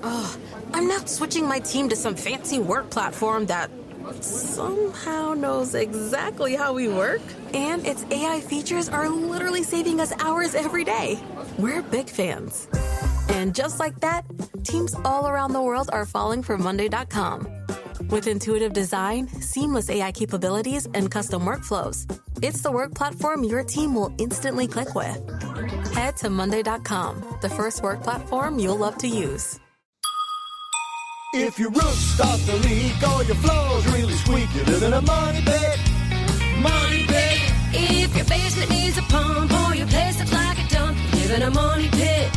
I'm not switching my team to some fancy work platform that somehow knows exactly how we work. And its AI features are literally saving us hours every day. We're big fans. And just like that, teams all around the world are falling for Monday.com. With intuitive design, seamless AI capabilities, and custom workflows, it's the work platform your team will instantly click with. Head to Monday.com, the first work platform you'll love to use. If your roof starts to leak or your floors really squeak, you live in a money pit. Money pit. If your basement needs a pump or your place looks like a dump, you live in a money pit.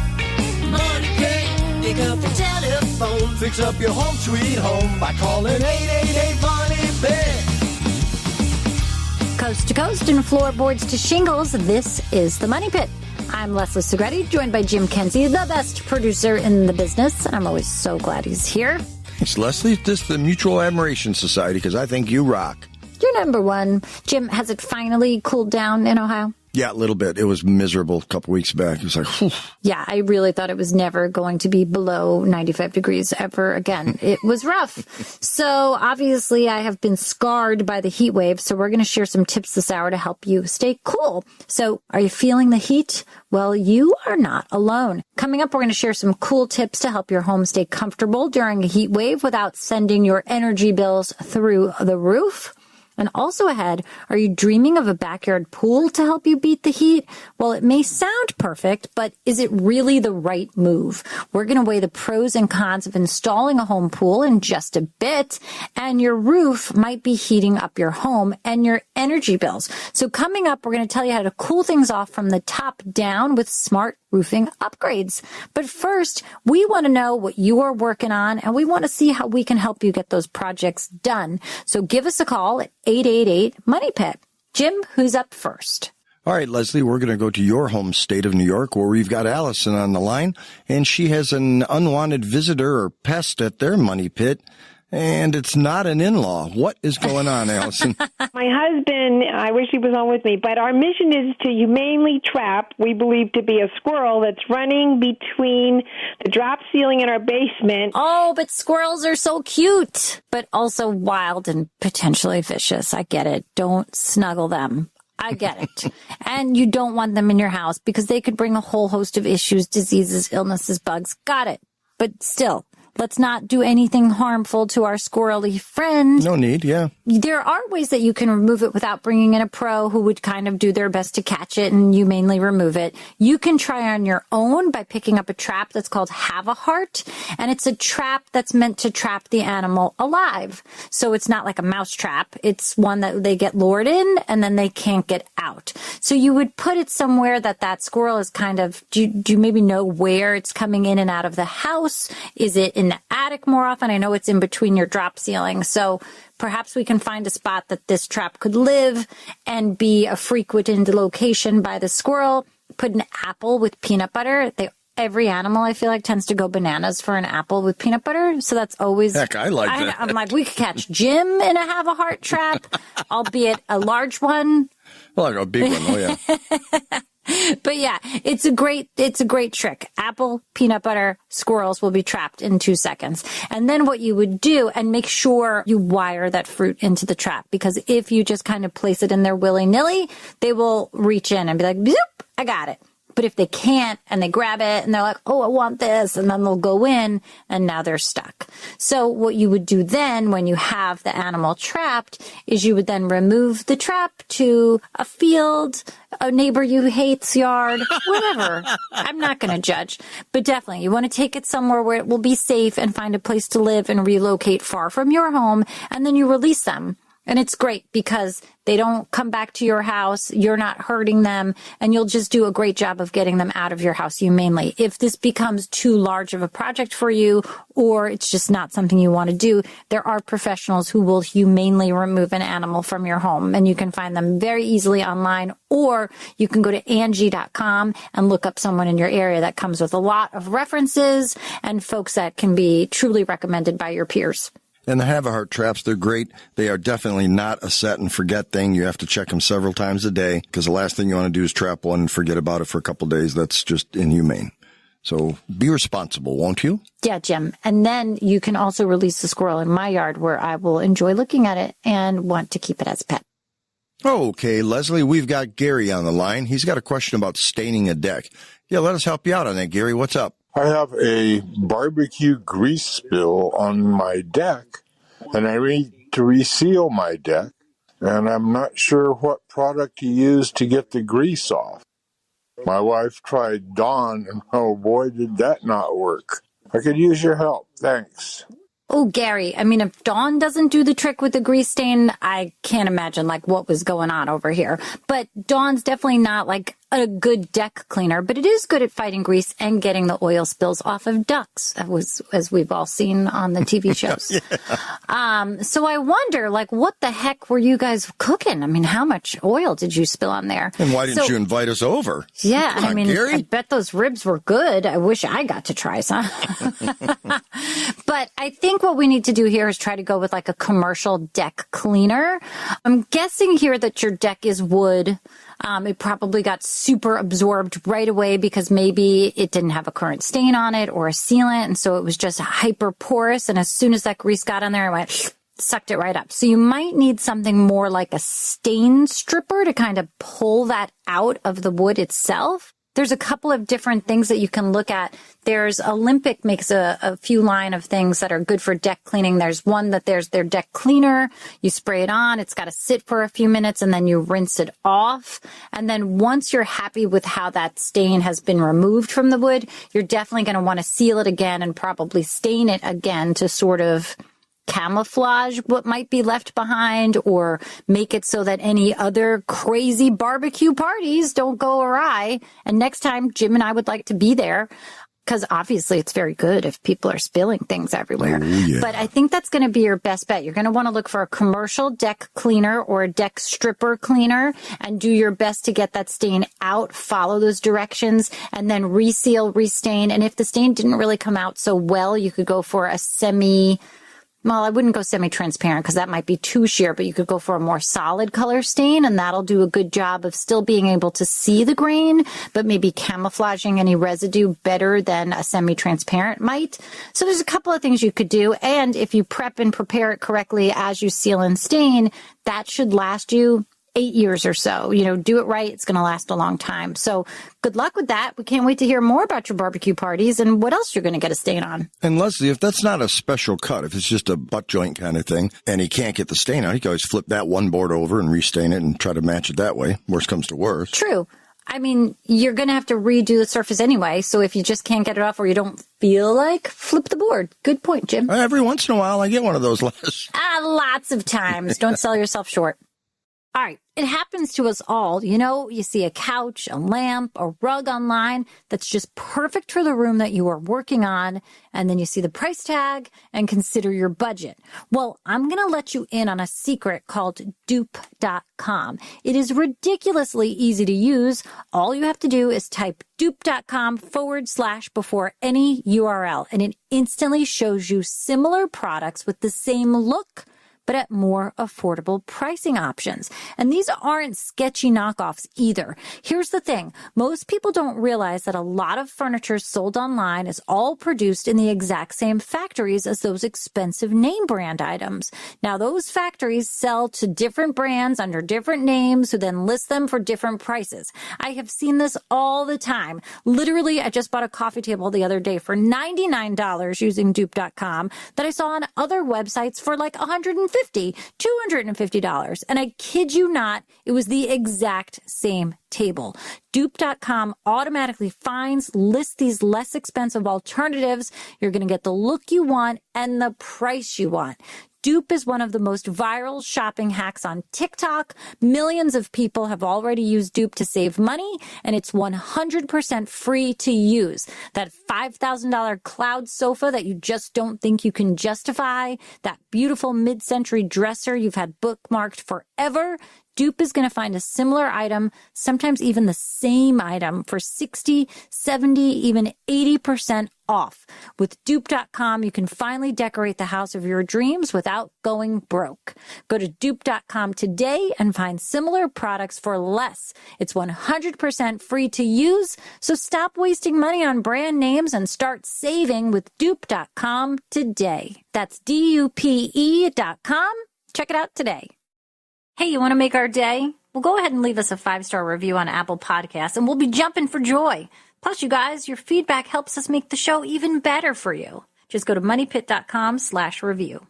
Money pit. Pick up the telephone. Fix up your home sweet home by calling 888-MONEY-PIT. Coast to coast and floorboards to shingles, this is the Money Pit. I'm Leslie Segretti, joined by Jim Kenzie, the best producer in the business. And I'm always so glad he's here. Thanks, Leslie. This is the Mutual Admiration Society because I think you rock. You're number one. Jim, has it finally cooled down in Ohio? Yeah, a little bit. It was miserable a couple weeks back. It was like, whew. Yeah, I really thought it was never going to be below 95 degrees ever again. It was rough. So obviously I have been scarred by the heat wave. So we're going to share some tips this hour to help you stay cool. So are you feeling the heat? Well, you are not alone. Coming up, we're going to share some cool tips to help your home stay comfortable during a heat wave without sending your energy bills through the roof. And also ahead, are you dreaming of a backyard pool to help you beat the heat? Well, it may sound perfect, but is it really the right move? We're going to weigh the pros and cons of installing a home pool in just a bit, and your roof might be heating up your home and your energy bills. So coming up, we're going to tell you how to cool things off from the top down with smart roofing upgrades. But first, we want to know what you are working on, and we want to see how we can help you get those projects done. So give us a call at 888-MONEY-PIT. Jim, who's up first? All right, Leslie, we're going to go to your home state of New York where we've got Allison on the line, and she has an unwanted visitor or pest at their money pit. And it's not an in-law. What is going on, Allison? My husband, I wish he was on with me, but our mission is to humanely trap, we believe to be a squirrel that's running between the drop ceiling in our basement. Oh, but squirrels are so cute, but also wild and potentially vicious. I get it. Don't snuggle them. I get it. And you don't want them in your house because they could bring a whole host of issues, diseases, illnesses, bugs. Got it. But still, let's not do anything harmful to our squirrely friend. No need, yeah. There are ways that you can remove it without bringing in a pro who would kind of do their best to catch it and humanely remove it. You can try on your own by picking up a trap that's called Have a Heart, and it's a trap that's meant to trap the animal alive. So it's not like a mouse trap. It's one that they get lured in and then they can't get out. So you would put it somewhere that squirrel is kind of, do you maybe know where it's coming in and out of the house? Is it in the attic more often? I know it's in between your drop ceiling. So perhaps we can find a spot that this trap could live and be a frequented location by the squirrel. Put an apple with peanut butter. Every animal, I feel like, tends to go bananas for an apple with peanut butter. So that's always... Heck, I like that. I'm like, we could catch Jim in a Have a Heart trap, albeit a large one. Well, like a big one, oh yeah. But yeah, it's a great trick. Apple, peanut butter, squirrels will be trapped in 2 seconds. And then what you would do, and make sure you wire that fruit into the trap, because if you just kind of place it in there willy-nilly, they will reach in and be like, zoop, I got it. But if they can't and they grab it and they're like, oh, I want this, and then they'll go in and now they're stuck. So what you would do then when you have the animal trapped is you would then remove the trap to a field, a neighbor you hate's yard, whatever. I'm not going to judge, but definitely you want to take it somewhere where it will be safe and find a place to live and relocate far from your home, and then you release them. And it's great because they don't come back to your house, you're not hurting them, and you'll just do a great job of getting them out of your house humanely. If this becomes too large of a project for you, or it's just not something you want to do, there are professionals who will humanely remove an animal from your home, and you can find them very easily online, or you can go to Angie.com and look up someone in your area that comes with a lot of references and folks that can be truly recommended by your peers. And the Have a Heart traps, they're great. They are definitely not a set and forget thing. You have to check them several times a day because the last thing you want to do is trap one and forget about it for a couple of days. That's just inhumane. So be responsible, won't you? Yeah, Jim. And then you can also release the squirrel in my yard where I will enjoy looking at it and want to keep it as a pet. Okay, Leslie, we've got Gary on the line. He's got a question about staining a deck. Yeah, let us help you out on that, Gary. What's up? I have a barbecue grease spill on my deck, and I need to reseal my deck, and I'm not sure what product to use to get the grease off. My wife tried Dawn, and oh boy, did that not work. I could use your help. Thanks. Oh, Gary, I mean, if Dawn doesn't do the trick with the grease stain, I can't imagine like what was going on over here. But Dawn's definitely not like a good deck cleaner, but it is good at fighting grease and getting the oil spills off of ducks, as we've all seen on the TV shows. Yeah. So I wonder, like, what the heck were you guys cooking? I mean, how much oil did you spill on there? And why didn't you invite us over? Yeah, Come on, I mean, Gary. I bet those ribs were good. I wish I got to try some. But I think what we need to do here is try to go with like a commercial deck cleaner. I'm guessing here that your deck is wood. It probably got super absorbed right away because maybe it didn't have a current stain on it or a sealant, and so it was just hyper porous. And as soon as that grease got on there, it went sucked it right up. So you might need something more like a stain stripper to kind of pull that out of the wood itself. There's a couple of different things that you can look at. There's Olympic makes a few line of things that are good for deck cleaning. There's one that there's their deck cleaner. You spray it on. It's got to sit for a few minutes and then you rinse it off. And then once you're happy with how that stain has been removed from the wood, you're definitely going to want to seal it again and probably stain it again to sort of camouflage what might be left behind or make it so that any other crazy barbecue parties don't go awry. And next time, Jim and I would like to be there because obviously it's very good if people are spilling things everywhere. Yeah. But I think that's going to be your best bet. You're going to want to look for a commercial deck cleaner or a deck stripper cleaner and do your best to get that stain out, follow those directions, and then reseal, restain. And if the stain didn't really come out so well, you could go for a well, I wouldn't go semi-transparent because that might be too sheer, but you could go for a more solid color stain, and that'll do a good job of still being able to see the grain, but maybe camouflaging any residue better than a semi-transparent might. So there's a couple of things you could do, and if you prep and prepare it correctly as you seal and stain, that should last you 8 years or so. You know, do it right. It's going to last a long time. So good luck with that. We can't wait to hear more about your barbecue parties and what else you're going to get a stain on. And Leslie, if that's not a special cut, if it's just a butt joint kind of thing and he can't get the stain out, he can always flip that one board over and restain it and try to match it that way. Worst comes to worst. True. I mean, you're going to have to redo the surface anyway. So if you just can't get it off or you don't feel like, flip the board. Good point, Jim. Every once in a while, I get one of those, Les. Lots of times. Don't sell yourself short. All right. It happens to us all. You know, you see a couch, a lamp, a rug online that's just perfect for the room that you are working on. And then you see the price tag and consider your budget. Well, I'm going to let you in on a secret called dupe.com. It is ridiculously easy to use. All you have to do is type dupe.com / before any URL, and it instantly shows you similar products with the same look, but at more affordable pricing options. And these aren't sketchy knockoffs either. Here's the thing. Most people don't realize that a lot of furniture sold online is all produced in the exact same factories as those expensive name brand items. Now, those factories sell to different brands under different names who then list them for different prices. I have seen this all the time. Literally, I just bought a coffee table the other day for $99 using dupe.com that I saw on other websites for like $150, $250. And I kid you not, it was the exact same table. Dupe.com automatically lists these less expensive alternatives. You're going to get the look you want and the price you want. Dupe is one of the most viral shopping hacks on TikTok. Millions of people have already used Dupe to save money, and it's 100% free to use. That $5,000 cloud sofa that you just don't think you can justify, that beautiful mid-century dresser you've had bookmarked forever, Dupe is going to find a similar item, sometimes even the same item, for 60, 70, even 80% off. With Dupe.com, you can finally decorate the house of your dreams without going broke. Go to Dupe.com today and find similar products for less. It's 100% free to use, so stop wasting money on brand names and start saving with Dupe.com today. That's DUPE.com. Check it out today. Hey, you want to make our day? Well, go ahead and leave us a 5-star review on Apple Podcasts, and we'll be jumping for joy. Plus, you guys, your feedback helps us make the show even better for you. Just go to moneypit.com/review.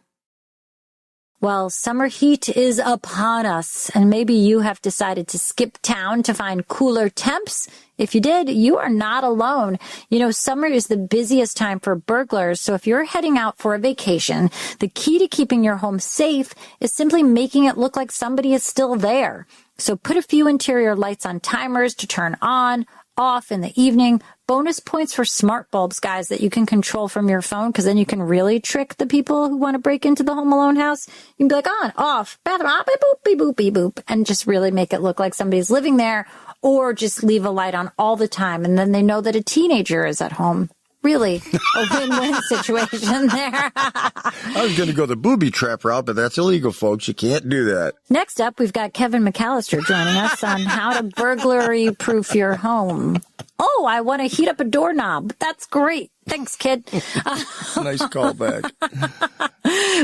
Well, summer heat is upon us, and maybe you have decided to skip town to find cooler temps. If you did, you are not alone. You know, summer is the busiest time for burglars, so if you're heading out for a vacation, the key to keeping your home safe is simply making it look like somebody is still there. So put a few interior lights on timers to turn on, off in the evening. Bonus points for smart bulbs, guys, that you can control from your phone, because then you can really trick the people who want to break into the Home Alone house. You can be like, on, off, bathroom, ah, beep, boop, beep, boop, beep, boop, and just really make it look like somebody's living there, or just leave a light on all the time, and then they know that a teenager is at home. Really a win-win situation there. I was going to go the booby trap route, but that's illegal, folks. You can't do that. Next up, we've got Kevin McAllister joining us on how to burglary-proof your home. Oh, I want to heat up a doorknob. That's great. Thanks, kid. Nice callback.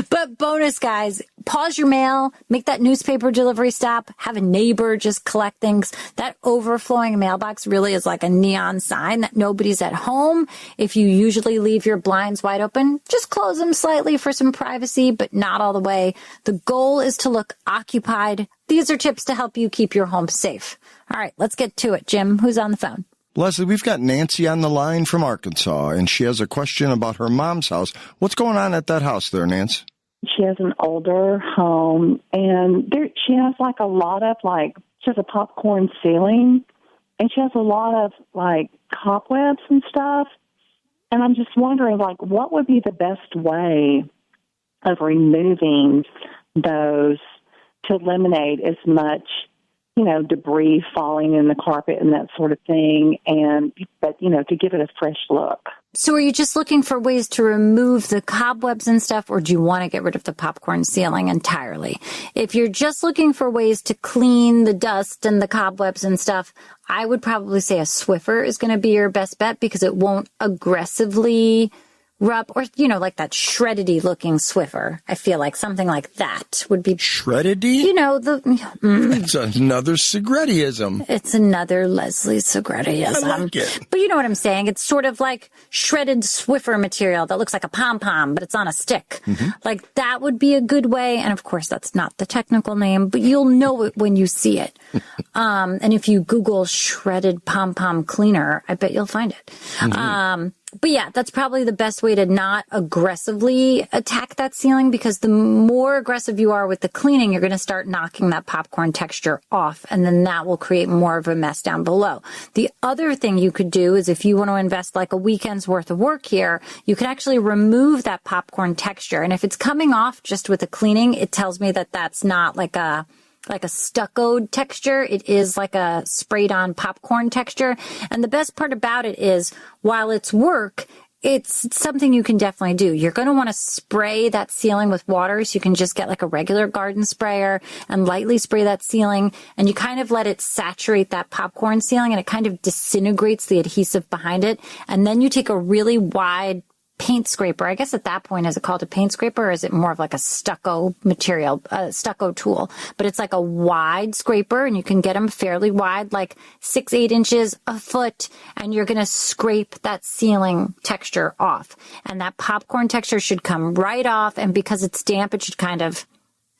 But bonus, guys, pause your mail, make that newspaper delivery stop, have a neighbor just collect things. That overflowing mailbox really is like a neon sign that nobody's at home. If you usually leave your blinds wide open, just close them slightly for some privacy, but not all the way. The goal is to look occupied. These are tips to help you keep your home safe. All right, let's get to it. Jim, who's on the phone? Leslie, we've got Nancy on the line from Arkansas, and she has a question about her mom's house. What's going on at that house there, Nancy? She has an older home, and she has like a lot of she has a popcorn ceiling, and she has a lot of cobwebs and stuff. And I'm just wondering, what would be the best way of removing those to eliminate as much debris falling in the carpet and that sort of thing, but to give it a fresh look. So are you just looking for ways to remove the cobwebs and stuff, or do you want to get rid of the popcorn ceiling entirely? If you're just looking for ways to clean the dust and the cobwebs and stuff, I would probably say a Swiffer is going to be your best bet, because it won't aggressively rub, or, like that shreddedy looking Swiffer. I feel like something like that would be... Shreddedy? It's another Segrettiism. It's another Leslie Segrettiism. I like it. But you know what I'm saying? It's sort of like shredded Swiffer material that looks like a pom-pom, but it's on a stick. Mm-hmm. Like, that would be a good way. And of course, that's not the technical name, but you'll know it when you see it. And if you Google shredded pom-pom cleaner, I bet you'll find it. Mm-hmm. But yeah, that's probably the best way to not aggressively attack that ceiling, because the more aggressive you are with the cleaning, you're going to start knocking that popcorn texture off, and then that will create more of a mess down below. The other thing you could do is, if you want to invest like a weekend's worth of work here, you can actually remove that popcorn texture. And if it's coming off just with the cleaning, it tells me that that's not like a stuccoed texture. It is like a sprayed on popcorn texture. And the best part about it is, while it's work, it's something you can definitely do. You're going to want to spray that ceiling with water, so you can just get like a regular garden sprayer and lightly spray that ceiling, and you kind of let it saturate that popcorn ceiling, and it kind of disintegrates the adhesive behind it. And then you take a really wide paint scraper. I guess at that point, is it called a paint scraper, or is it more of like a stucco material, stucco tool? But it's like a wide scraper, and you can get them fairly wide, like 6-8 inches, a foot, and you're going to scrape that ceiling texture off. And that popcorn texture should come right off, and because it's damp, it should kind of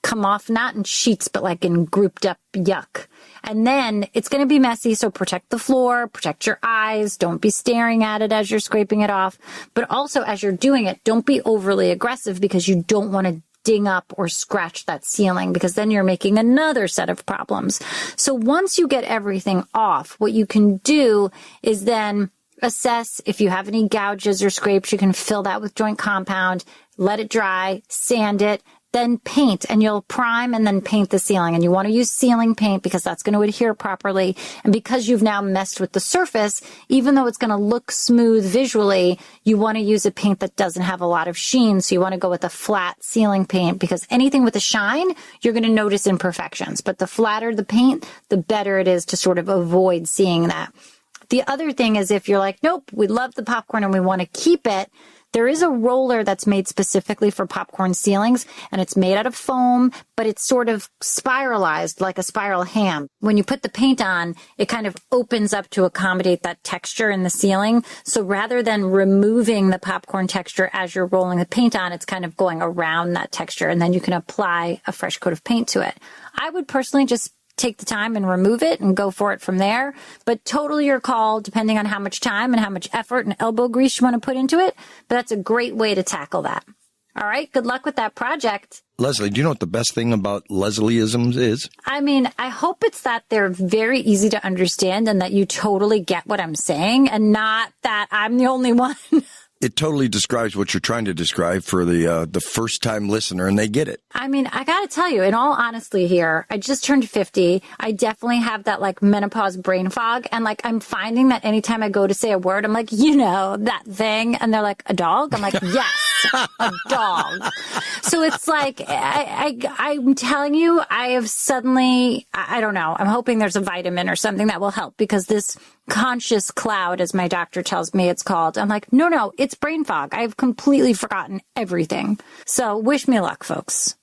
come off, not in sheets, but like in grouped up yuck. And then it's going to be messy, so protect the floor, protect your eyes, don't be staring at it as you're scraping it off. But also, as you're doing it, don't be overly aggressive, because you don't want to ding up or scratch that ceiling, because then you're making another set of problems. So once you get everything off, what you can do is then assess if you have any gouges or scrapes. You can fill that with joint compound, let it dry, sand it. then paint, and you'll prime and then paint the ceiling. And you want to use ceiling paint because that's going to adhere properly. And because you've now messed with the surface, even though it's going to look smooth visually, you want to use a paint that doesn't have a lot of sheen. So you want to go with a flat ceiling paint, because anything with a shine, you're going to notice imperfections. But the flatter the paint, the better it is to sort of avoid seeing that. The other thing is, if you're like, nope, we love the popcorn and we want to keep it, there is a roller that's made specifically for popcorn ceilings, and it's made out of foam, but it's sort of spiralized like a spiral ham. When you put the paint on, it kind of opens up to accommodate that texture in the ceiling. So rather than removing the popcorn texture as you're rolling the paint on, it's kind of going around that texture, and then you can apply a fresh coat of paint to it. I would personally just take the time and remove it and go for it from there. But totally your call, depending on how much time and how much effort and elbow grease you want to put into it. But that's a great way to tackle that. All right. Good luck with that project. Leslie, do you know what the best thing about Leslieisms is? I mean, I hope it's that they're very easy to understand and that you totally get what I'm saying, and not that I'm the only one. It totally describes what you're trying to describe for the first-time listener, and they get it. I mean, I got to tell you, in all honesty here, I just turned 50. I definitely have that, like, menopause brain fog. And, like, I'm finding that anytime I go to say a word, I'm like, you know, that thing. And they're like, a dog? I'm like, yes, a dog. So it's like, I'm telling you, I have suddenly, I don't know, I'm hoping there's a vitamin or something that will help, because this conscious cloud, as my doctor tells me it's called, I'm like, no, it's brain fog. I've completely forgotten everything. So wish me luck, folks.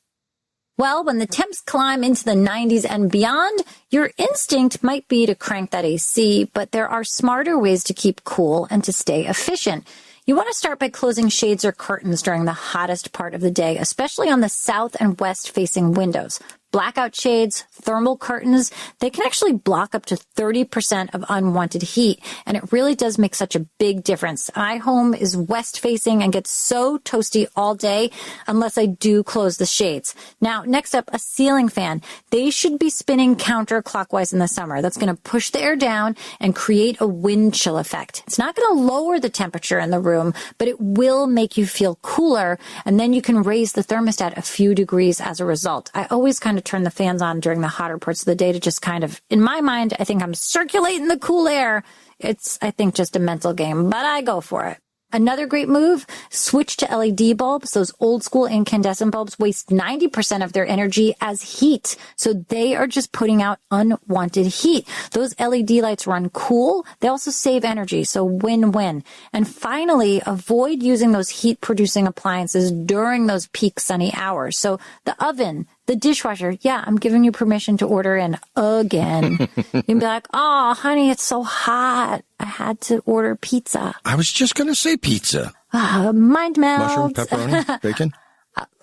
Well, when the temps climb into the 90s and beyond, your instinct might be to crank that AC, but there are smarter ways to keep cool and to stay efficient. You want to start by closing shades or curtains during the hottest part of the day, especially on the south and west facing windows. Blackout shades, thermal curtains, they can actually block up to 30% of unwanted heat, and it really does make such a big difference. My home is west facing and gets so toasty all day unless I do close the shades. Now, next up, a ceiling fan. They should be spinning counterclockwise in the summer. That's going to push the air down and create a wind chill effect. It's not going to lower the temperature in the room, but it will make you feel cooler, and then you can raise the thermostat a few degrees as a result. I always kind of turn the fans on during the hotter parts of the day to just kind of, in my mind, I think I'm circulating the cool air. It's, I think, just a mental game, but I go for it. Another great move, switch to LED bulbs. Those old school incandescent bulbs waste 90% of their energy as heat. So they are just putting out unwanted heat. Those LED lights run cool. They also save energy. So win-win. And finally, avoid using those heat producing appliances during those peak sunny hours. So the oven, the dishwasher, yeah, I'm giving you permission to order in again. You can be like, oh, honey, it's so hot. I had to order pizza. I was just going to say pizza. Mind melt. Mushroom, pepperoni, bacon?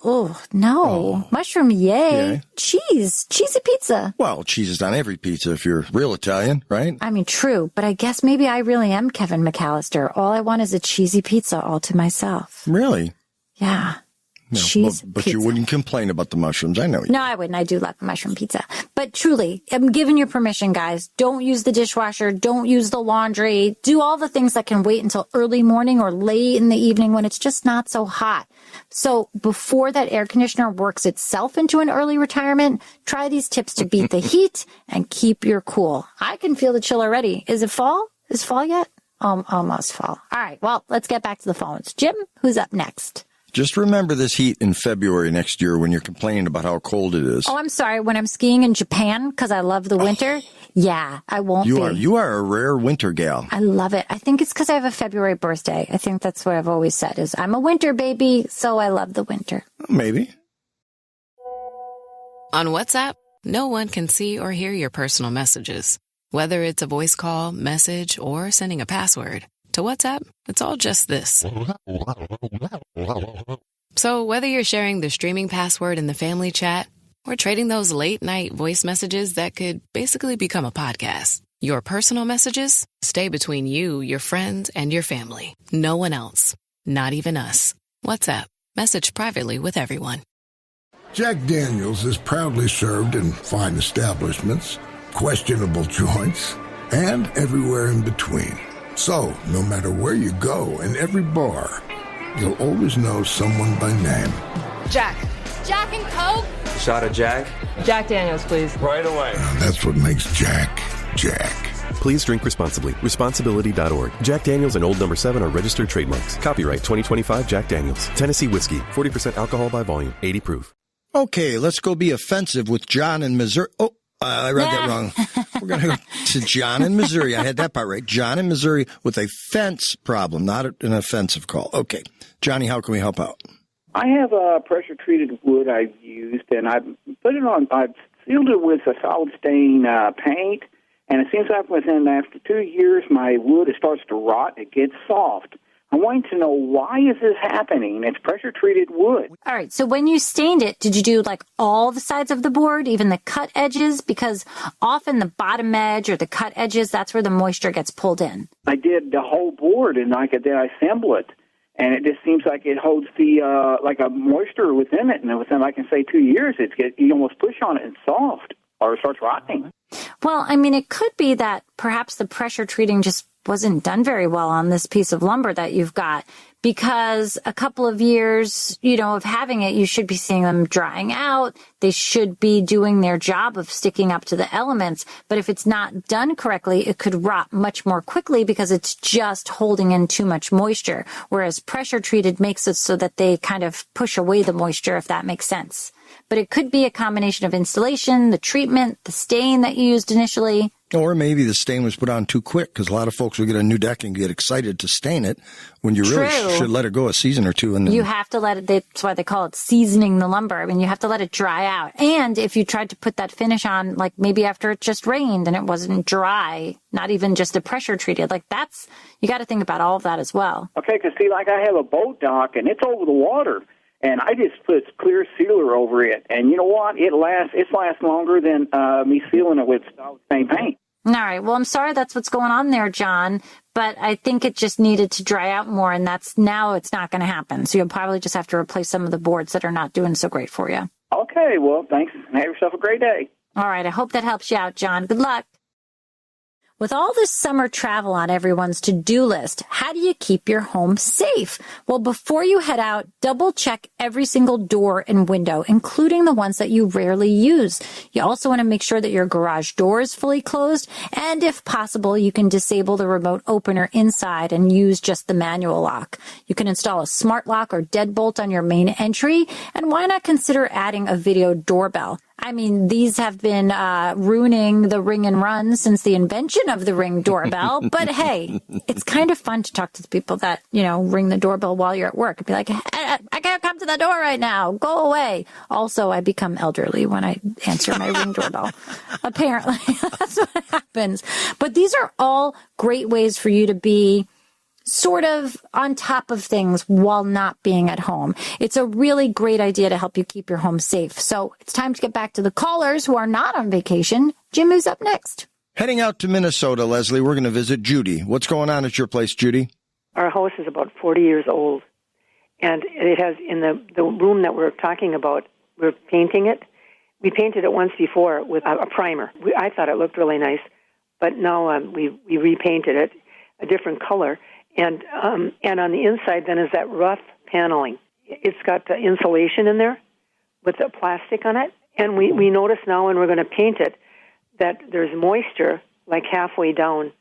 Oh, no. Mushroom, yay. Cheese. Cheesy pizza. Well, cheese is on every pizza if you're real Italian, right? I mean, true. But I guess maybe I really am Kevin McAllister. All I want is a cheesy pizza all to myself. Really? Yeah. No, Cheese but pizza. you wouldn't complain about the mushrooms. I know you. No, I wouldn't. I do love mushroom pizza. But truly, I'm giving you permission, guys. Don't use the dishwasher. Don't use the laundry. Do all the things that can wait until early morning or late in the evening when it's just not so hot. So before that air conditioner works itself into an early retirement, try these tips to beat the heat and keep your cool. I can feel the chill already. Is it fall? Is fall yet? Almost fall. All right. Well, let's get back to the phones. Jim, who's up next? Just remember this heat in February next year when you're complaining about how cold it is. Oh, I'm sorry. When I'm skiing in Japan, because I love the winter, yeah, I won't be. You are a rare winter gal. I love it. I think it's because I have a February birthday. I think that's what I've always said is I'm a winter baby, so I love the winter. Maybe. On WhatsApp, no one can see or hear your personal messages. Whether it's a voice call, message, or sending a password. To WhatsApp, it's all just this. So whether you're sharing the streaming password in the family chat or trading those late-night voice messages that could basically become a podcast, your personal messages stay between you, your friends, and your family. No one else. Not even us. WhatsApp. Message privately with everyone. Jack Daniels is proudly served in fine establishments, questionable joints, and everywhere in between. So, no matter where you go, in every bar, you'll always know someone by name. Jack. Jack and Coke? Shot of Jack? Jack Daniels, please. Right away. That's what makes Jack, Jack. Please drink responsibly. Responsibility.org. Jack Daniels and Old No. 7 are registered trademarks. Copyright 2025 Jack Daniels. Tennessee whiskey. 40% alcohol by volume. 80 proof. Okay, let's go be offensive with John in Missouri. Oh, I read that wrong. We're going to go to John in Missouri. I had that part right. John in Missouri with a fence problem, not an offensive call. Okay. Johnny, how can we help out? I have a pressure-treated wood I've used, and I've sealed it with a solid stain paint, and it seems like after 2 years, my wood starts to rot. It gets soft. I'm wanting to know, why is this happening? It's pressure-treated wood. All right. So when you stained it, did you do like all the sides of the board, even the cut edges? Because often the bottom edge or the cut edges, that's where the moisture gets pulled in. I did the whole board, and then I assemble it. And it just seems like it holds the like a moisture within it, and within, I can say, 2 years, you almost push on it and it's soft, or it starts rotting. Well, I mean, it could be that perhaps the pressure treating just wasn't done very well on this piece of lumber that you've got, because a couple of years, of having it, you should be seeing them drying out. They should be doing their job of sticking up to the elements. But if it's not done correctly, it could rot much more quickly because it's just holding in too much moisture. Whereas pressure treated makes it so that they kind of push away the moisture, if that makes sense. But it could be a combination of installation, the treatment, the stain that you used initially. Or maybe the stain was put on too quick, because a lot of folks will get a new deck and get excited to stain it when you really should let it go a season or two. And then... You have to let it, that's why they call it seasoning the lumber. I mean, you have to let it dry out. And if you tried to put that finish on, like maybe after it just rained and it wasn't dry, not even just the pressure treated, you got to think about all of that as well. Okay, because I have a boat dock and it's over the water. And I just put clear sealer over it. And you know what? It lasts longer than me sealing it with stain paint. All right. Well, I'm sorry that's what's going on there, John. But I think it just needed to dry out more. And now it's not going to happen. So you'll probably just have to replace some of the boards that are not doing so great for you. Okay. Well, thanks. Have yourself a great day. All right. I hope that helps you out, John. Good luck. With all this summer travel on everyone's to-do list, how do you keep your home safe? Well, before you head out, double check every single door and window, including the ones that you rarely use. You also want to make sure that your garage door is fully closed, and if possible, you can disable the remote opener inside and use just the manual lock. You can install a smart lock or deadbolt on your main entry, and why not consider adding a video doorbell? I mean, these have been ruining the Ring and Run since the invention of the Ring doorbell. But hey, it's kind of fun to talk to the people that, ring the doorbell while you're at work and be like, I can't come to the door right now. Go away. Also, I become elderly when I answer my Ring doorbell. Apparently, that's what happens. But these are all great ways for you to be sort of on top of things while not being at home. It's a really great idea to help you keep your home safe. So it's time to get back to the callers who are not on vacation. Jim is up next. Heading out to Minnesota, Leslie, we're going to visit Judy. What's going on at your place, Judy? Our house is about 40 years old, and it has, in the room that we're talking about, we're painting it. We painted it once before with a primer. I thought it looked really nice, but now we repainted it a different color. And on the inside, then, is that rough paneling. It's got the insulation in there with the plastic on it. And we notice now when we're going to paint it that there's moisture like halfway down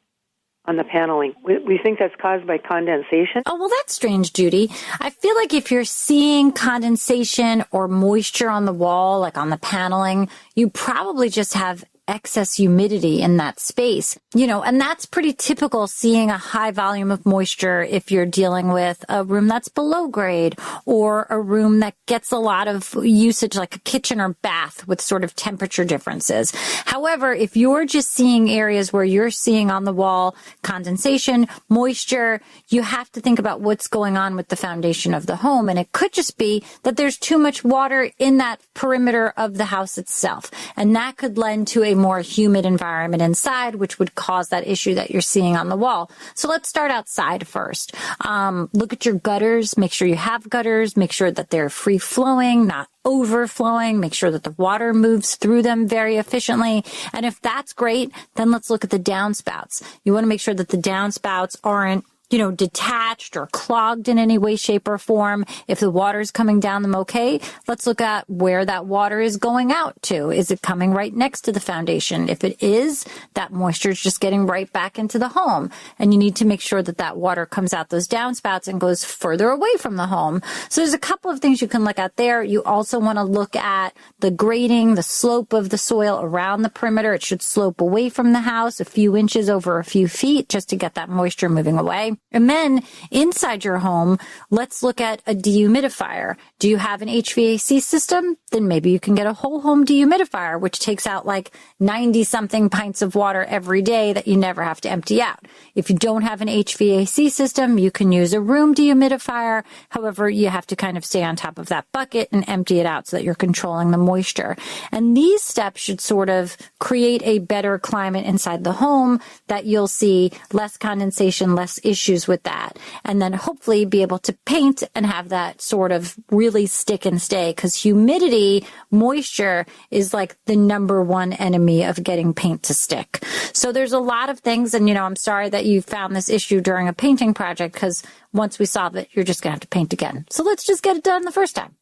on the paneling. We think that's caused by condensation. Oh, well, that's strange, Judy. I feel like if you're seeing condensation or moisture on the wall, like on the paneling, you probably just have excess humidity in that space, and that's pretty typical, seeing a high volume of moisture if you're dealing with a room that's below grade or a room that gets a lot of usage, like a kitchen or bath with sort of temperature differences. However, if you're just seeing areas where you're seeing on the wall condensation, moisture, you have to think about what's going on with the foundation of the home. And it could just be that there's too much water in that perimeter of the house itself. And that could lend to a more humid environment inside, which would cause that issue that you're seeing on the wall. So let's start outside first. Look at your gutters. Make sure you have gutters. Make sure that they're free flowing, not overflowing. Make sure that the water moves through them very efficiently. And if that's great, then let's look at the downspouts. You want to make sure that the downspouts aren't detached or clogged in any way, shape, or form. If the water is coming down them okay, let's look at where that water is going out to. Is it coming right next to the foundation? If it is, that moisture is just getting right back into the home. And you need to make sure that that water comes out those downspouts and goes further away from the home. So there's a couple of things you can look at there. You also want to look at the grading, the slope of the soil around the perimeter. It should slope away from the house a few inches over a few feet just to get that moisture moving away. And then inside your home, let's look at a dehumidifier. Do you have an HVAC system? Then maybe you can get a whole home dehumidifier, which takes out like 90 something pints of water every day that you never have to empty out. If you don't have an HVAC system, you can use a room dehumidifier. However, you have to kind of stay on top of that bucket and empty it out so that you're controlling the moisture. And these steps should sort of create a better climate inside the home that you'll see less condensation, less issues with that. And then hopefully be able to paint and have that sort of really stick and stay, because humidity, moisture is like the number one enemy of getting paint to stick. So there's a lot of things. And, I'm sorry that you found this issue during a painting project, because once we solve it, you're just going to have to paint again. So let's just get it done the first time.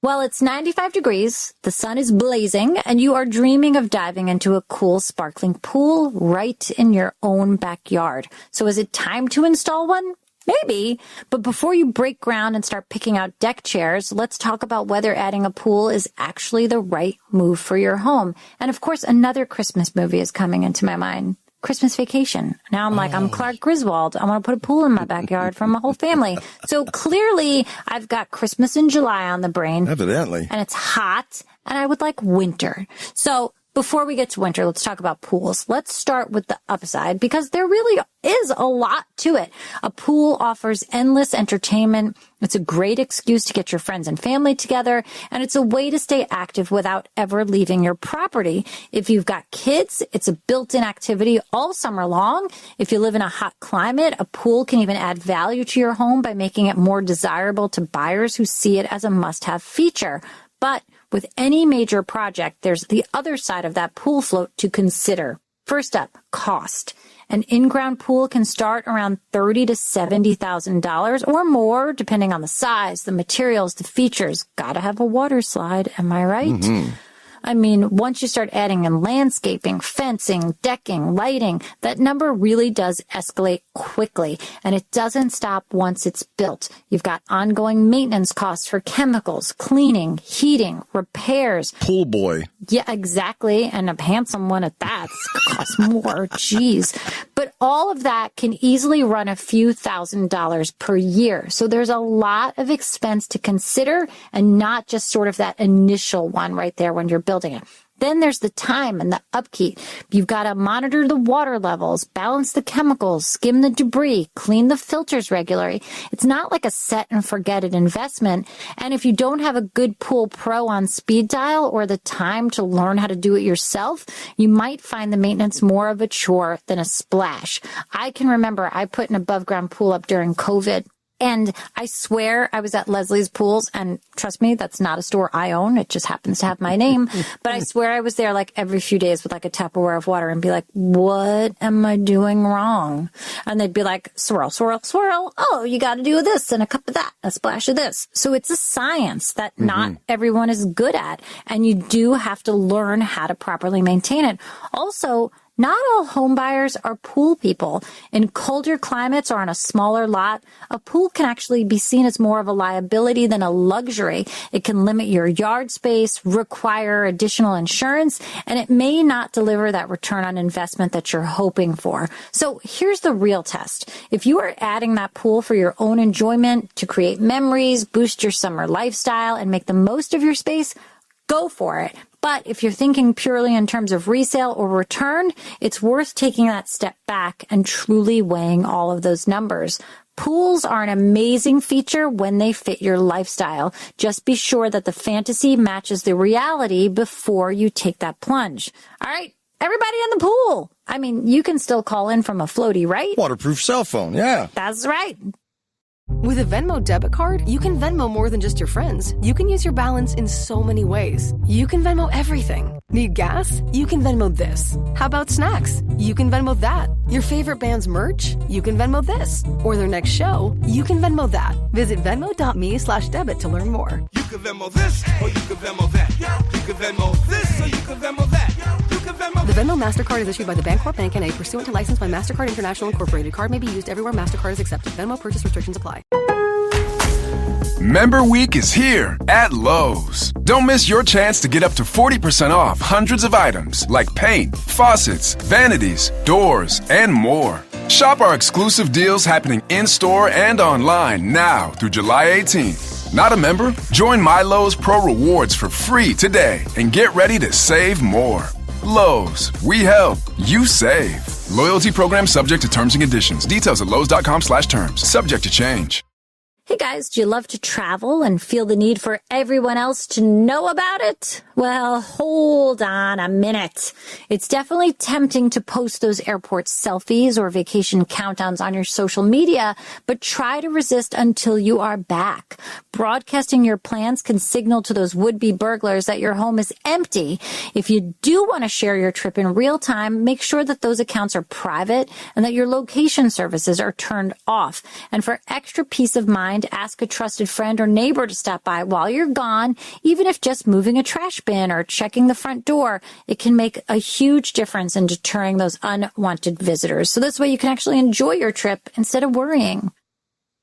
Well, it's 95 degrees, the sun is blazing, and you are dreaming of diving into a cool, sparkling pool right in your own backyard. So is it time to install one? Maybe. But before you break ground and start picking out deck chairs, let's talk about whether adding a pool is actually the right move for your home. And of course, another Christmas movie is coming into my mind. Christmas Vacation. Now I'm Clark Griswold. I want to put a pool in my backyard for my whole family. So clearly I've got Christmas in July on the brain. Evidently. And it's hot and I would like winter. So before we get to winter, let's talk about pools. Let's start with the upside, because there really is a lot to it. A pool offers endless entertainment. It's a great excuse to get your friends and family together, and it's a way to stay active without ever leaving your property. If you've got kids, it's a built-in activity all summer long. If you live in a hot climate, a pool can even add value to your home by making it more desirable to buyers who see it as a must-have feature. But with any major project, there's the other side of that pool float to consider. First up, cost. An in-ground pool can start around $30,000 to $70,000 or more, depending on the size, the materials, the features. Gotta have a water slide, am I right? Mm-hmm. I mean, once you start adding in landscaping, fencing, decking, lighting, that number really does escalate quickly, and it doesn't stop once it's built. You've got ongoing maintenance costs for chemicals, cleaning, heating, repairs. Pool boy. Yeah, exactly, and a handsome one at that. Costs more, jeez. But all of that can easily run a few $1,000s per year. So there's a lot of expense to consider, and not just sort of that initial one right there when you're building it. Then there's the time and the upkeep. You've got to monitor the water levels, balance the chemicals, skim the debris, clean the filters regularly. It's not like a set and forget it investment. And if you don't have a good pool pro on speed dial or the time to learn how to do it yourself, you might find the maintenance more of a chore than a splash. I can remember I put an above ground pool up during COVID. And I swear I was at Leslie's Pools, and trust me, that's not a store I own. It just happens to have my name. But I swear I was there like every few days with like a Tupperware of water and be like, what am I doing wrong? And they'd be like, swirl, swirl, swirl. Oh, you got to do this and a cup of that, a splash of this. So it's a science that not everyone is good at. And you do have to learn how to properly maintain it. Also, not all home buyers are pool people. In colder climates or on a smaller lot, a pool can actually be seen as more of a liability than a luxury. It can limit your yard space, require additional insurance, and it may not deliver that return on investment that you're hoping for. So here's the real test. If you are adding that pool for your own enjoyment, to create memories, boost your summer lifestyle, and make the most of your space, go for it. But if you're thinking purely in terms of resale or return, it's worth taking that step back and truly weighing all of those numbers. Pools are an amazing feature when they fit your lifestyle. Just be sure that the fantasy matches the reality before you take that plunge. All right, everybody in the pool. I mean, you can still call in from a floaty, right? Waterproof cell phone, yeah. That's right. With a Venmo debit card, you can Venmo more than just your friends. You can use your balance in so many ways. You can Venmo everything. Need gas? You can Venmo this. How about snacks? You can Venmo that. Your favorite band's merch? You can Venmo this. Or their next show? You can Venmo that. Visit Venmo.me/debit to learn more. You can Venmo this, or you can Venmo that. You can Venmo this, or you can Venmo that. You can Venmo. The Venmo MasterCard is issued by the Bancorp Bank N.A. pursuant to license by MasterCard International Incorporated. Card may be used everywhere MasterCard is accepted. Venmo purchase restrictions apply. Member Week is here at Lowe's. Don't miss your chance to get up to 40% off hundreds of items like paint, faucets, vanities, doors, and more. Shop our exclusive deals happening in-store and online now through July 18th. Not a member? Join My Lowe's Pro Rewards for free today and get ready to save more. Lowe's, we help, you save. Loyalty program subject to terms and conditions. Details at lowes.com/terms. Subject to change. Hey guys, do you love to travel and feel the need for everyone else to know about it? Well, hold on a minute. It's definitely tempting to post those airport selfies or vacation countdowns on your social media, but try to resist until you are back. Broadcasting your plans can signal to those would-be burglars that your home is empty. If you do want to share your trip in real time, make sure that those accounts are private and that your location services are turned off. And for extra peace of mind, ask a trusted friend or neighbor to stop by while you're gone. Even if just moving a trash bin or checking the front door, it can make a huge difference in deterring those unwanted visitors. So this way you can actually enjoy your trip instead of worrying.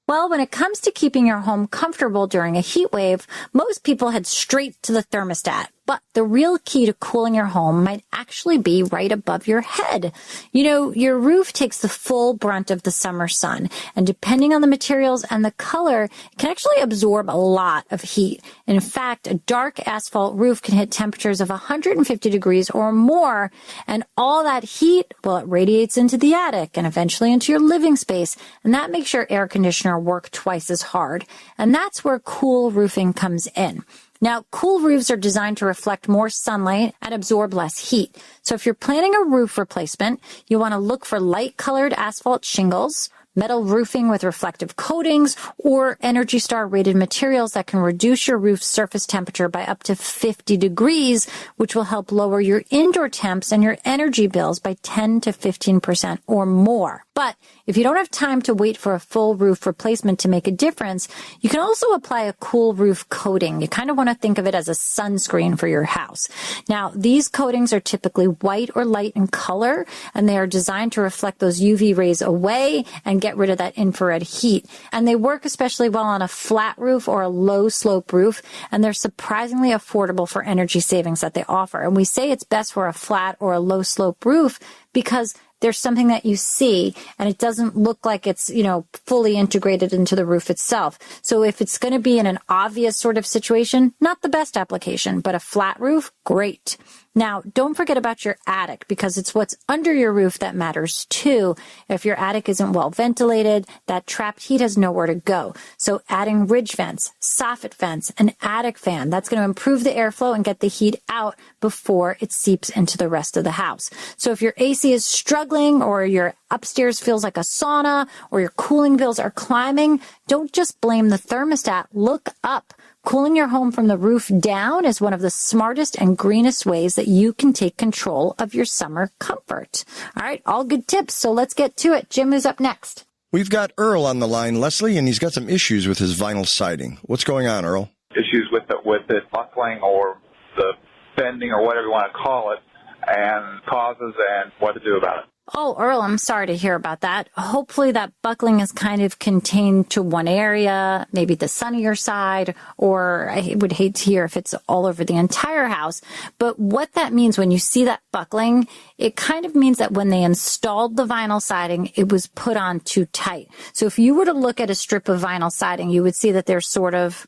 Well, when it comes to keeping your home comfortable during a heat wave, most people head straight to the thermostat. But the real key to cooling your home might actually be right above your head. You know, your roof takes the full brunt of the summer sun, and depending on the materials and the color, it can actually absorb a lot of heat. In fact, a dark asphalt roof can hit temperatures of 150 degrees or more, and all that heat, well, it radiates into the attic and eventually into your living space, and that makes your air conditioner work twice as hard. And that's where cool roofing comes in. Now, cool roofs are designed to reflect more sunlight and absorb less heat. So if you're planning a roof replacement, you want to look for light-colored asphalt shingles, metal roofing with reflective coatings, or Energy Star rated materials that can reduce your roof's surface temperature by up to 50 degrees, which will help lower your indoor temps and your energy bills by 10 to 15% or more. But if you don't have time to wait for a full roof replacement to make a difference, you can also apply a cool roof coating. You kind of want to think of it as a sunscreen for your house. Now, these coatings are typically white or light in color, and they are designed to reflect those UV rays away and get rid of that infrared heat. And they work especially well on a flat roof or a low slope roof, and they're surprisingly affordable for energy savings that they offer. And we say it's best for a flat or a low slope roof because there's something that you see and it doesn't look like it's, fully integrated into the roof itself. So if it's going to be in an obvious sort of situation, not the best application, but a flat roof, great. Now, don't forget about your attic because it's what's under your roof that matters too. If your attic isn't well ventilated, that trapped heat has nowhere to go. So adding ridge vents, soffit vents, an attic fan, that's going to improve the airflow and get the heat out before it seeps into the rest of the house. So if your AC is struggling or your upstairs feels like a sauna or your cooling bills are climbing, don't just blame the thermostat. Look up. Cooling your home from the roof down is one of the smartest and greenest ways that you can take control of your summer comfort. All right, all good tips, so let's get to it. Jim, who's up next? We've got Earl on the line, Leslie, and he's got some issues with his vinyl siding. What's going on, Earl? Issues with it buckling or the bending or whatever you want to call it, and causes and what to do about it. Oh, Earl, I'm sorry to hear about that. Hopefully that buckling is kind of contained to one area, maybe the sunnier side, or I would hate to hear if it's all over the entire house. But what that means when you see that buckling, it kind of means that when they installed the vinyl siding, it was put on too tight. So if you were to look at a strip of vinyl siding, you would see that there's sort of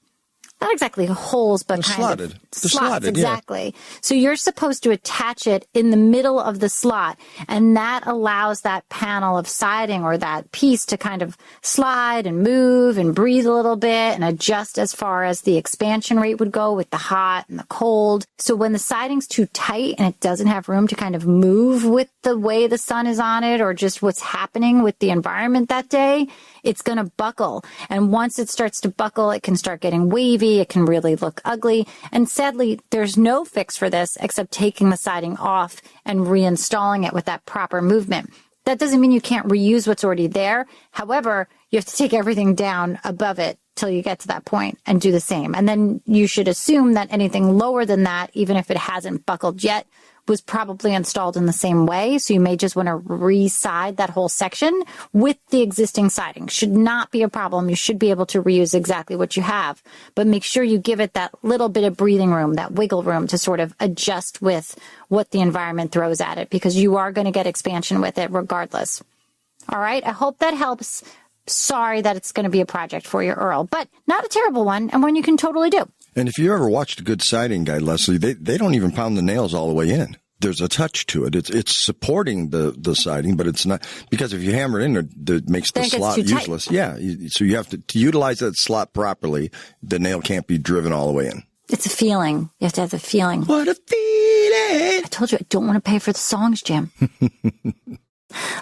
not exactly holes, but kind of slots, exactly. Yeah. So you're supposed to attach it in the middle of the slot, and that allows that panel of siding or that piece to kind of slide and move and breathe a little bit and adjust as far as the expansion rate would go with the hot and the cold. So when the siding's too tight and it doesn't have room to kind of move with the way the sun is on it or just what's happening with the environment that day, it's going to buckle. And once it starts to buckle, it can start getting wavy. dirty. It can really look ugly. And sadly, there's no fix for this except taking the siding off and reinstalling it with that proper movement. That doesn't mean you can't reuse what's already there. However, you have to take everything down above it till you get to that point and do the same. And then you should assume that anything lower than that, even if it hasn't buckled yet, was probably installed in the same way. So you may just want to re-side that whole section with the existing siding. Should not be a problem. You should be able to reuse exactly what you have, but make sure you give it that little bit of breathing room, that wiggle room to sort of adjust with what the environment throws at it, because you are going to get expansion with it regardless. All right. I hope that helps. Sorry that it's going to be a project for you, Earl, but not a terrible one, and one you can totally do. And if you ever watched a good siding guy, Leslie, they don't even pound the nails all the way in. There's a touch to it. It's supporting the siding, but it's not, because if you hammer it in, it makes the slot useless. Yeah, so you have to utilize that slot properly. The nail can't be driven all the way in. It's a feeling. You have to have the feeling. What a feeling! I told you I don't want to pay for the songs, Jim.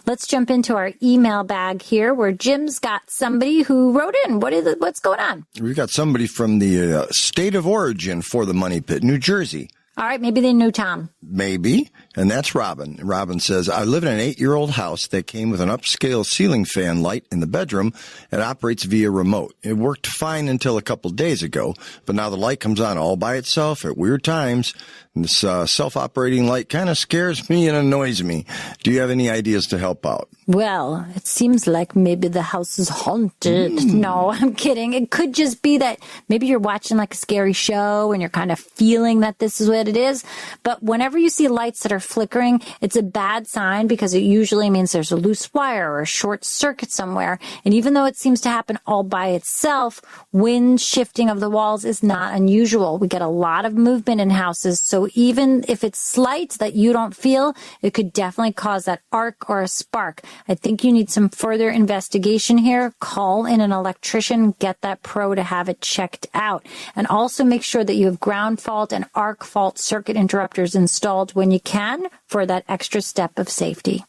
Let's jump into our email bag here, where Jim's got somebody who wrote in. What's going on? We've got somebody from the state of origin for the Money Pit, New Jersey. All right, maybe they knew Tom. Maybe. And that's Robin. Robin says, I live in an 8-year-old house that came with an upscale ceiling fan light in the bedroom. It operates via remote. It worked fine until a couple days ago, but now the light comes on all by itself at weird times. And this self-operating light kind of scares me and annoys me. Do you have any ideas to help out? Well, it seems like maybe the house is haunted. No, I'm kidding. It could just be that maybe you're watching like a scary show and you're kind of feeling that this is what it is. But whenever you see lights that are flickering, it's a bad sign, because it usually means there's a loose wire or a short circuit somewhere. And even though it seems to happen all by itself, wind shifting of the walls is not unusual. We get a lot of movement in houses, so even if it's slight that you don't feel, it could definitely cause that arc or a spark. I think you need some further investigation here. Call in an electrician, get that pro to have it checked out. And also make sure that you have ground fault and arc fault circuit interrupters installed when you can, for that extra step of safety.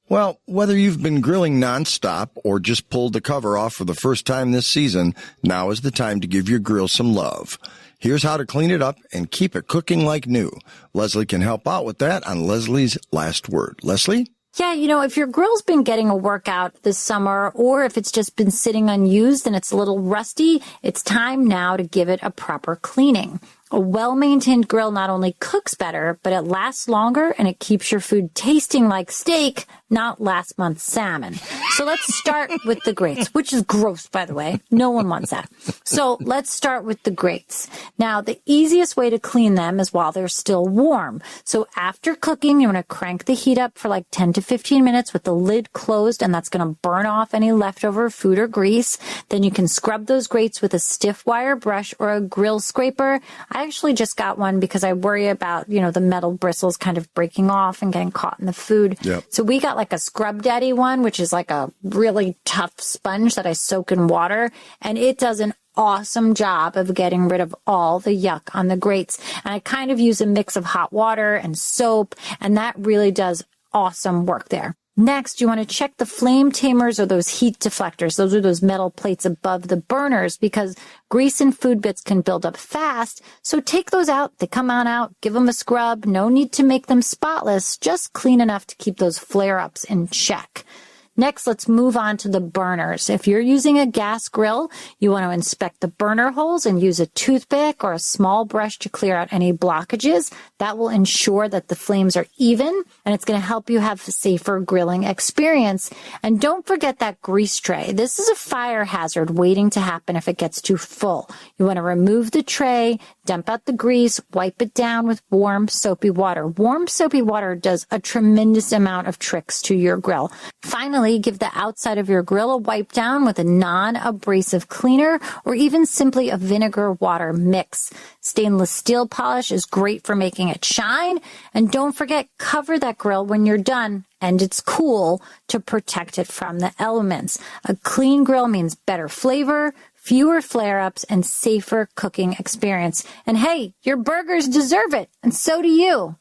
Well, whether you've been grilling nonstop or just pulled the cover off for the first time this season, now is the time to give your grill some love. Here's how to clean it up and keep it cooking like new. Leslie can help out with that on Leslie's Last Word. Leslie? Yeah, if your grill's been getting a workout this summer, or if it's just been sitting unused and it's a little rusty, it's time now to give it a proper cleaning. A well-maintained grill not only cooks better, but it lasts longer and it keeps your food tasting like steak, not last month's salmon. So let's start with the grates, which is gross, by the way. No one wants that. So let's start with the grates. Now, the easiest way to clean them is while they're still warm. So after cooking, you want to crank the heat up for like 10 to 15 minutes with the lid closed, and that's going to burn off any leftover food or grease. Then you can scrub those grates with a stiff wire brush or a grill scraper. I actually just got one because I worry about, the metal bristles kind of breaking off and getting caught in the food. Yep. So we got like a Scrub Daddy one, which is like a really tough sponge that I soak in water, and it does an awesome job of getting rid of all the yuck on the grates. And I kind of use a mix of hot water and soap, and that really does awesome work there. Next, you want to check the flame tamers or those heat deflectors. Those are those metal plates above the burners, because grease and food bits can build up fast. So take those out. They come on out. Give them a scrub. No need to make them spotless. Just clean enough to keep those flare-ups in check. Next, let's move on to the burners. If you're using a gas grill, you want to inspect the burner holes and use a toothpick or a small brush to clear out any blockages. That will ensure that the flames are even, and it's going to help you have a safer grilling experience. And don't forget that grease tray. This is a fire hazard waiting to happen if it gets too full. You want to remove the tray, dump out the grease, wipe it down with warm, soapy water. Warm, soapy water does a tremendous amount of tricks to your grill. Finally, give the outside of your grill a wipe down with a non-abrasive cleaner, or even simply a vinegar water mix. Stainless steel polish is great for making it shine. And don't forget, cover that grill when you're done and it's cool to protect it from the elements. A clean grill means better flavor, fewer flare-ups, and safer cooking experience. And hey, your burgers deserve it, and so do you.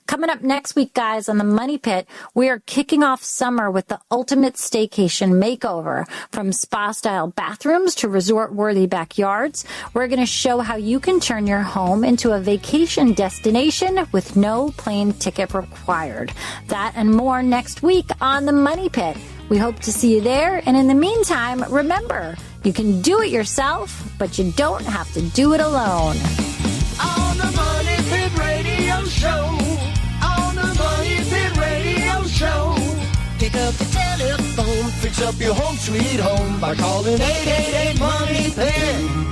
Coming up next week, guys, on the Money Pit, we are kicking off summer with the ultimate staycation makeover. From spa-style bathrooms to resort-worthy backyards, we're going to show how you can turn your home into a vacation destination with no plane ticket required. That and more next week on the Money Pit. We hope to see you there. And in the meantime, remember, you can do it yourself, but you don't have to do it alone. On the Money Pit Radio Show. On the Money Pit Radio Show. Pick up the telephone. Fix up your home sweet home by calling 888 Money Pit.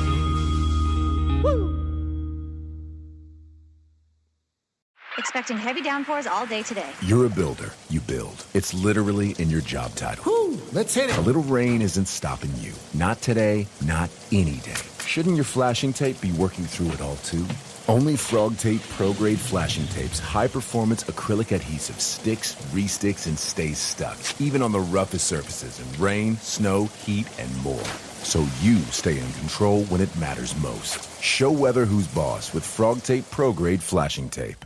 Expecting heavy downpours all day today. You're a builder. You build. It's literally in your job title. Whew, let's hit it. A little rain isn't stopping you. Not today, not any day. Shouldn't your flashing tape be working through it all too? Only Frog Tape Pro Grade Flashing Tape's high-performance acrylic adhesive sticks, re-sticks, and stays stuck, even on the roughest surfaces in rain, snow, heat, and more. So you stay in control when it matters most. Show weather who's boss with Frog Tape Pro Grade Flashing Tape.